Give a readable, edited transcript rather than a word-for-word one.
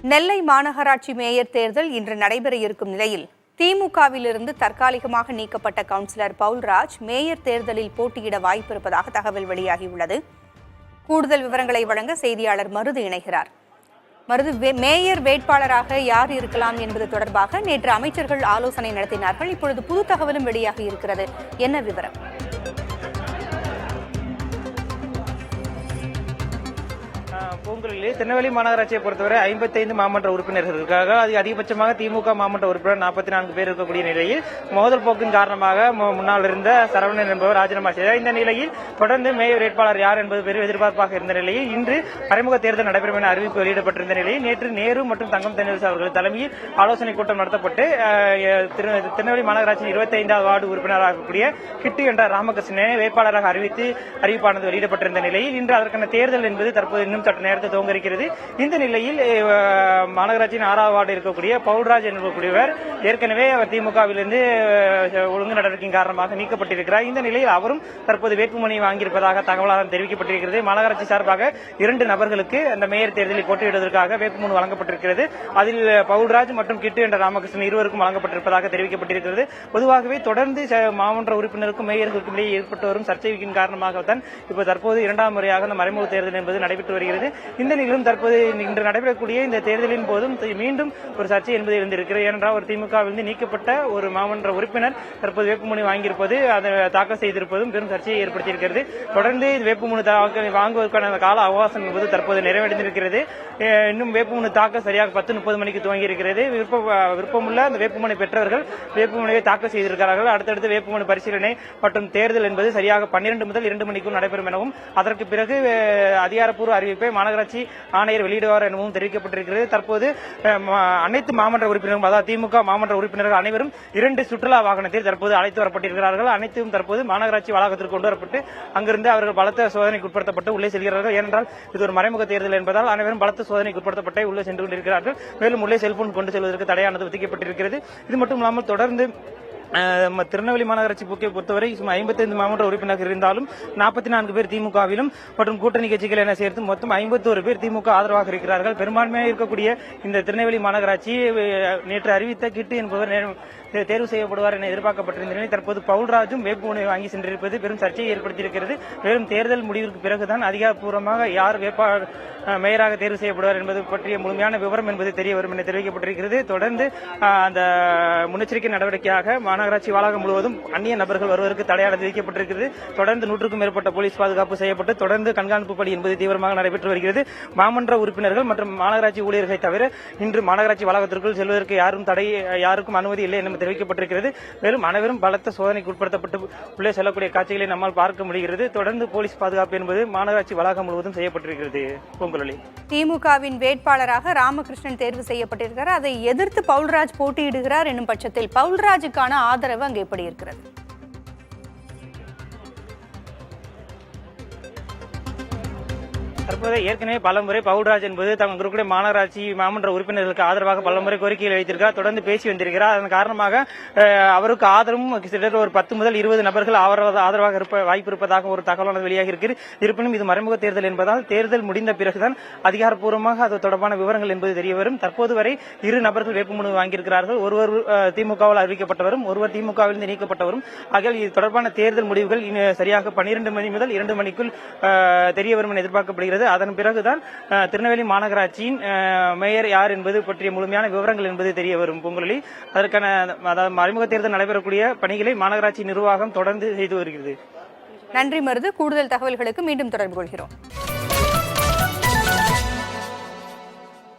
நெல்லை மாநகராட்சி மேயர் தேர்தல் இன்று நடைபெற இருக்கும் நிலையில் திமுகவிலிருந்து தற்காலிகமாக நீக்கப்பட்ட கவுன்சிலர் பவுல்ராஜ் மேயர் தேர்தலில் போட்டியிட வாய்ப்பிருப்பதாக தகவல் வெளியாகியுள்ளது. கூடுதல் விவரங்களை வழங்க செய்தியாளர் மருது இணைகிறார். மருது, மேயர் வேட்பாளராக யார் இருக்கலாம் என்பது தொடர்பாக நேற்று அமைச்சர்கள் ஆலோசனை நடத்தினார்கள். இப்பொழுது புது தகவலும் வெளியாகி இருக்கிறது. என்ன விவரம்? பூங்குழலி, திருநெல்வேலி மாநகராட்சியை பொறுத்தவரை 55 மாமன்ற உறுப்பினர்கள் இருக்காங்க. அது அதிகபட்சமாக திமுக மாமன்ற உறுப்பினர் 44 பேர் இருக்கக்கூடிய நிலையில் மோதல் போக்கின் காரணமாக முன்னால் இருந்த சரவணன் என்பவர் ராஜினாமா செய்தார். இந்த நிலையில் தொடர்ந்து மேயர் வேட்பாளர் யார் என்பது பெரும் எதிர்பார்ப்பாக இருந்த நிலையில் இன்று மறைமுக தேர்தல் நடைபெறும் என அறிவிப்பு வெளியிடப்பட்டிருந்த நிலையில் நேற்று நேரு மற்றும் தங்கம் தென்னரசு அவர்கள் தலைமையில் ஆலோசனை கூட்டம் நடத்தப்பட்டு திருநெல்வேலி மாநகராட்சியின் 25வது வார்டு உறுப்பினராக இருக்கக்கூடிய கிட்டு என்ற ராமகிருஷ்ணனை வேட்பாளராக அறிவிப்பானது வெளியிடப்பட்டிருந்த நிலையில் இன்று அதற்கான தேர்தல் என்பது தற்போது இன்னும் சற்று நேரத்தை துவங்க இருக்கிறது. இந்த நிலையில் மாநகராட்சியின் 6வது வார்டு இருக்கக்கூடிய பவுல்ராஜ் என்பவர் ஏற்கனவே அவர் திமுகவிலிருந்து ஒழுங்கு நடவடிக்கையின் காரணமாக நீக்கப்பட்டிருக்கிறார். இந்த நிலையில் அவரும் தற்போது வேட்புமனி வாங்கியிருப்பதாக தகவலாக தெரிவிக்கப்பட்டிருக்கிறது. மாநகராட்சி சார்பாக 2 நபர்களுக்கு அந்த மேயர் தேர்தலில் போட்டியிடுவதற்காக வேட்புமனு வழங்கப்பட்டிருக்கிறது. அதில் பவுல்ராஜ் மற்றும் கிட்டு என்ற ராமகிருஷ்ணன் இருவருக்கும் வழங்கப்பட்டிருப்பதாக தெரிவிக்கப்பட்டிருக்கிறது. பொதுவாகவே தொடர்ந்து மாமன்ற உறுப்பினருக்கும் மேயர்களுக்கும் இடையே ஏற்பட்டு வரும் சர்ச்சையின் காரணமாகத்தான் இப்ப தற்போது 2வது முறையாக அந்த மறைமுக தேர்தல் என்பது நடைபெற்று வருகிறது. இந்த நிலையிலும் தற்போது இன்று நடைபெறக்கூடிய இந்த தேர்தலின் போதும் மீண்டும் ஒரு சர்ச்சை என்பது இருந்திருக்கிறது. ஏனென்றால் ஒரு திமுகவிலிருந்து நீக்கப்பட்ட ஒரு மாமன்ற உறுப்பினர் தற்போது வேட்புமனு வாங்கியிருப்பது, அதை தாக்கல் செய்திருப்பதும் பெரும் சர்ச்சையை ஏற்படுத்தியிருக்கிறது. தொடர்ந்து வேட்புமனு வாங்குவதற்கான கால அவகாசம் என்பது தற்போது நிறைவடைந்திருக்கிறது. இன்னும் வேட்புமனு தாக்கல் சரியாக 10:30 மணிக்கு துவங்கி இருக்கிறது. விருப்பமுள்ள அந்த வேட்புமனு பெற்றவர்கள் வேட்புமனுவை தாக்கல் செய்திருக்கிறார்கள். அடுத்தடுத்து வேட்புமனு பரிசீலனை மற்றும் தேர்தல் என்பது சரியாக 12 முதல் 2 மணிக்கும் நடைபெறும் எனவும் அதற்கு பிறகு அதிகாரப்பூர்வ அறிவிப்பை மாநகராட்சி ஆணையர் வெளியிடுவார் எனவும் தெரிவிக்கப்பட்டிருக்கிறது. தற்போது அனைத்து மாமன்ற உறுப்பினரும், அதாவது திமுக மாமன்ற உறுப்பினர்கள் அனைவரும் 2 சுற்றுலா வாகனத்தில் தற்போது அழைத்து வரப்பட்டிருக்கிறார்கள். அனைத்தும் தற்போது மாநகராட்சி வளாகத்திற்கு கொண்டு வரப்பட்டு அங்கிருந்து அவர்கள் பலத்த சோதனைக்கு உட்படுத்தப்பட்டு உள்ளே செல்கிறார்கள். ஏனென்றால் இது ஒரு மறைமுக தேர்தல் என்பதால் அனைவரும் பலத்த சோதனைக்கு உட்படுத்தப்பட்டு உள்ளே சென்று கொண்டிருக்கிறார்கள். மேலும் உள்ளே செல்போன் கொண்டு செல்வதற்கு தடையானது விதிக்கப்பட்டிருக்கிறது. இது மட்டும் இல்லாமல் தொடர்ந்து திருநெல்வேலி மாநகராட்சி பொறுத்தவரை 55 மாமன்ற உறுப்பினர்கள் இருந்தாலும் 44 பேர் திமுகவிலும் மற்றும் கூட்டணி கட்சிகள் என சேர்த்து மொத்தம் 51 பேர் திமுக ஆதரவாக இருக்கிறார்கள். பெரும்பான்மையாக இருக்கக்கூடிய இந்த திருநெல்வேலி மாநகராட்சி நேற்று அறிவித்த கிட்டு என்பவர் தேர்வு செய்யப்படுவார் என எதிர்பார்க்கப்பட்டிருந்த நிலையில் தற்போது பவுல்ராஜும் வேட்புமனு வாங்கி சென்றிருப்பது பெரும் சர்ச்சையை ஏற்படுத்தியிருக்கிறது. மேலும் தேர்தல் முடிவிற்கு பிறகுதான் அதிகாரப்பூர்வமாக யார் வேட்பாளர் மேயராக தேர்வு செய்யப்படுவார் என்பது பற்றிய முழுமையான விவரம் என்பது தெரிய வரும் என தெரிவிக்கப்பட்டிருக்கிறது. தொடர்ந்து அந்த முன்னெச்சரிக்கை நடவடிக்கையாக மாநகராட்சி வளாகம் முழுவதும் அந்நிய நபர்கள் வருவதற்கு தடையானது விதிக்கப்பட்டிருக்கிறது. தொடர்ந்து 100க்கும் மேற்பட்ட போலீஸ் பாதுகாப்பு செய்யப்பட்டு தொடர்ந்து கண்காணிப்பு பணி என்பது தீவிரமாக நடைபெற்று வருகிறது. மாமன்ற உறுப்பினர்கள் மற்றும் மாநகராட்சி ஊழியர்களை தவிர இன்று மாநகராட்சி வளாகத்திற்குள் செல்வதற்கு யாருக்கும் அனுமதி இல்லை என தெரிவிக்கப்பட்டிருக்கிறது. மேலும் அனைவரும் பலத்த சோதனைக்கு உட்படுத்தப்பட்டு உள்ளே செல்லக்கூடிய காட்சிகளை நம்மால் பார்க்க முடிகிறது. தொடர்ந்து போலீஸ் பாதுகாப்பு என்பது மாநகராட்சி வளாகம் முழுவதும் செய்யப்பட்டிருக்கிறது. பூங்குழலி, திமுகவின் வேட்பாளராக ராமகிருஷ்ணன் தேர்வு செய்யப்பட்டிருக்கிறார். அதை எதிர்த்து பவுல்ராஜ் போட்டியிடுகிறார் என்னும் பட்சத்தில் பவுல்ராஜுக்கான ஆதரவு அங்கு எப்படி இருக்கிறது? தற்போது ஏற்கனவே பலமுறை பவுல்ராஜ் என்பது தங்களுடைய மாநகராட்சி மாமன்ற உறுப்பினர்களுக்கு ஆதரவாக பலமுறை கோரிக்கைகள் வைத்திருக்கிறார். தொடர்ந்து பேசி வந்திருக்கிறார். அதன் காரணமாக அவருக்கு ஆதரவும் கிட்டத்தட்ட ஒரு 10 முதல் 20 நபர்கள் ஆதரவாக வாய்ப்பு இருப்பதாக ஒரு தகவலானது வெளியாகி இருக்கிறது. இருப்பினும் இது மறைமுக தேர்தல் என்பதால் தேர்தல் முடிந்த பிறகுதான் அதிகாரப்பூர்வமாக அது தொடர்பான விவரங்கள் என்பது தெரியவரும். தற்போது வரை 2 நபர்கள் வேட்புமனு வாங்கியிருக்கிறார்கள். ஒருவர் திமுகவில் அறிவிக்கப்பட்டவரும் ஒருவர் திமுகவிலிருந்து நீக்கப்பட்டவரும். ஆகிய இது தொடர்பான தேர்தல் முடிவுகள் சரியாக 12 மணி முதல் 2 மணிக்குள் தெரியவரும் என எதிர்பார்க்கப்படுகிறது. அதன் பிறகுதான் திருநெல்வேலி மாநகராட்சியின் மேயர் யார் என்பது பற்றிய முழுமையான விவரங்கள் என்பது தெரிய வரும். பொங்கலி, அதற்கான மறைமுக தேர்தல் நடைபெறக்கூடிய பணிகளை மாநகராட்சி நிர்வாகம் தொடர்ந்து செய்து வருகிறது. நன்றி மருது. கூடுதல் தகவல்களுக்கு மீண்டும் தொடர்பு கொள்கிறோம்.